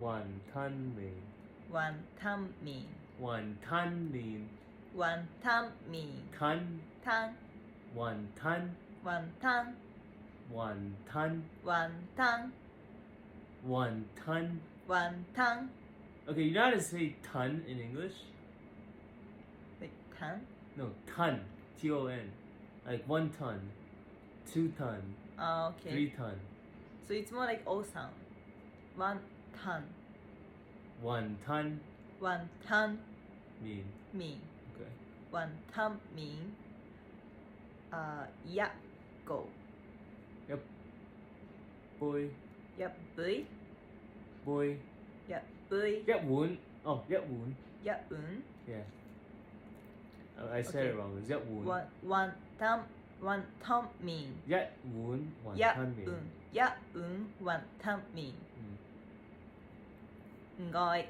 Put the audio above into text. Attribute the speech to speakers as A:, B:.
A: 완탄면
B: 완탕면
A: 완탄면
B: 완탕면
A: 탄
B: 탕
A: 완탄
B: 완탕
A: 완탄
B: 완탕
A: 완탄
B: 완탕
A: Okay, you know how to say ton in English?
B: like 탕?
A: No, ton. Ton. Like 1 ton, 2 ton,
B: Okay.
A: 3 ton.
B: So it's more like O sound. 완탕
A: 1 ton
B: 완탕면
A: mean. Okay.
B: 완탕면 약고
A: Yep. Boy.
B: 야브이
A: Boy.
B: 야브이
A: Yep woon. Oh, yep woon.
B: 야은
A: Yeah. I said it
B: Okay.
A: wrong. It's yep woon.
B: 완탕면
A: Yet woon. 1 ton
B: 야은 야은 완탕면
A: Mm.
B: Ngồi